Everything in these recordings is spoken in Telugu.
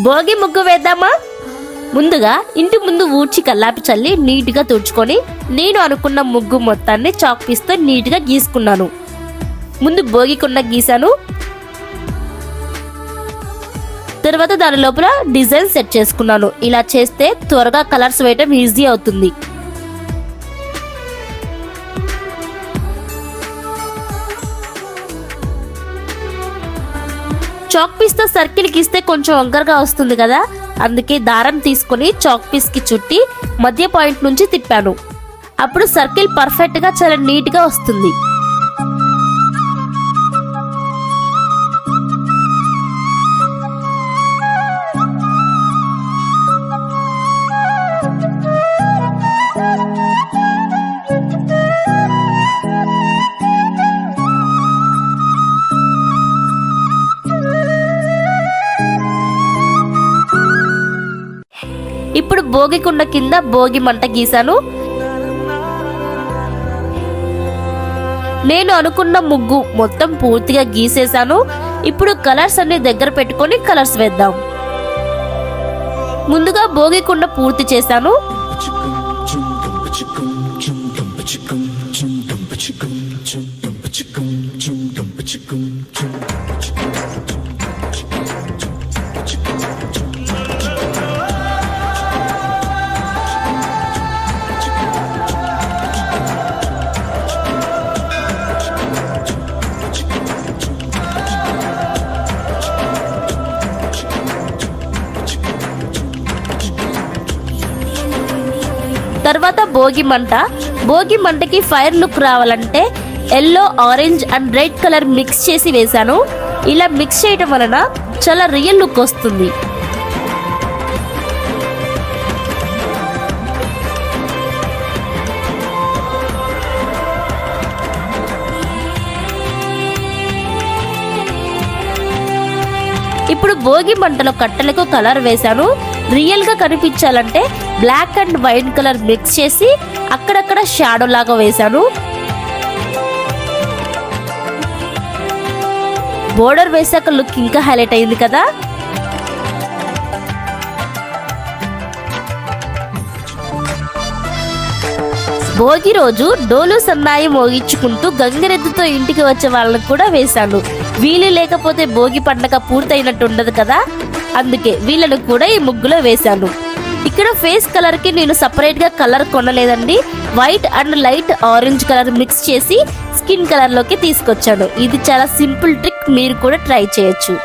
భోగి ముగ్గు వేద్దామా? ముందుగా ఇంటి ముందు ఊడ్చి కల్లాపి చల్లి నీట్గా తుడుచుకొని నేను అనుకున్న ముగ్గు మొత్తాన్ని చాక్ పీస్తో నీట్గా గీసుకున్నాను. ముందు భోగి కుండ గీసాను. తర్వాత దాని లోపల డిజైన్ సెట్ చేసుకున్నాను. ఇలా చేస్తే త్వరగా కలర్స్ వేయటం ఈజీ అవుతుంది. చాక్ పీస్ తో సర్కిల్ గీస్తే కొంచెం వంకరగా వస్తుంది కదా, అందుకే దారం తీసుకుని చాక్ పీస్ కి చుట్టి మధ్య పాయింట్ నుంచి తిప్పాను. అప్పుడు సర్కిల్ పర్ఫెక్ట్ గా చాలా నీట్ గా వస్తుంది. ఇప్పుడు భోగి కుండ కింద భోగి మంట గీసాను. నేను అనుకున్న ముగ్గు మొత్తం పూర్తిగా గీసేశాను. ఇప్పుడు కలర్స్ అన్ని దగ్గర పెట్టుకొని కలర్స్ వేద్దాం. ముందుగా భోగి కుండ పూర్తి చేశాను. తర్వాత భోగి మంటకి ఫైర్ లుక్ రావాలంటే yellow, orange and red colour mix చేసి వేశాను. ఇలా మిక్స్ చేయటం వలన చాలా రియల్ లుక్ వస్తుంది. ఇప్పుడు భోగి మంటలో కట్టెలకు కలర్ వేశాను. రియల్ గా కనిపించాలంటే black and white colour mix చేసి అక్కడక్కడ షాడో లాగా వేశాను. బోర్డర్ వేసాక లుక్ ఇంకా హైలైట్ అయింది కదా. భోగి రోజు డోలు సన్నాయి మోగించుకుంటూ గంగిరెద్దుతో ఇంటికి వచ్చే వాళ్ళని కూడా వేశాను. వీలు లేకపోతే భోగి పండగ పూర్తయినట్టు ఉండదు కదా, అందుకే వీళ్ళను కూడా ఈ ముగ్గులో వేశాను. ఇక్కడ ఫేస్ కలర్ కి నేను సపరేట్ గా కలర్ కొనలేదండి. White and light orange colour mix చేసి స్కిన్ కలర్ లోకి తీసుకొచ్చాను. ఇది చాలా సింపుల్ ట్రిక్, మీరు కూడా ట్రై చేయొచ్చు.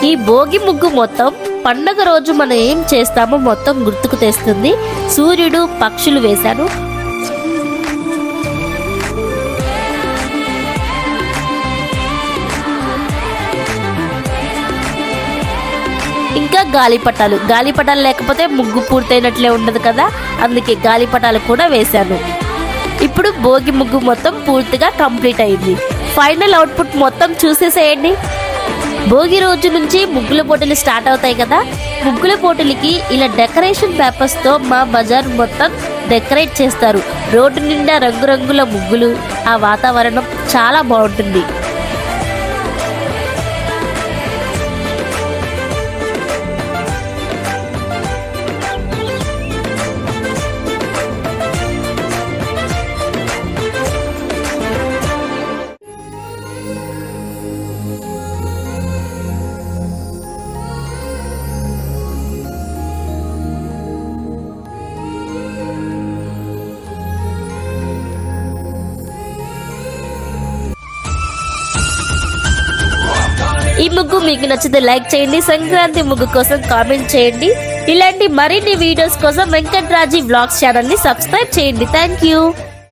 ఈ భోగి ముగ్గు మొత్తం పండగ రోజు మనం ఏం చేస్తామో మొత్తం గుర్తుకు తెస్తుంది. సూర్యుడు, పక్షులు వేశాను. ఇంకా గాలిపటాలు లేకపోతే ముగ్గు పూర్తయినట్లే ఉండదు కదా, అందుకే గాలిపటాలు కూడా వేశాను. ఇప్పుడు భోగి ముగ్గు మొత్తం పూర్తిగా కంప్లీట్ అయింది. ఫైనల్ అవుట్పుట్ మొత్తం చూసేసేయండి. భోగి రోజు నుంచి ముగ్గుల పోటీలు స్టార్ట్ అవుతాయి కదా. ముగ్గుల పోటీలకి ఇలా డెకరేషన్ పేపర్స్ తో మా బజార్ మొత్తం డెకరేట్ చేస్తారు. రోడ్డు నిండా రంగురంగుల ముగ్గులు, ఆ వాతావరణం చాలా బాగుంటుంది. ముగ్గు మీకు నచ్చితే లైక్ చేయండి. సంక్రాంతి ముగ్గు కోసం కామెంట్ చేయండి. ఇలాంటి మరిన్ని వీడియోస్ కోసం వెంకట్రాజీ వ్లాగ్స్ ఛానల్ ని సబ్స్క్రైబ్ చేయండి. Thank you.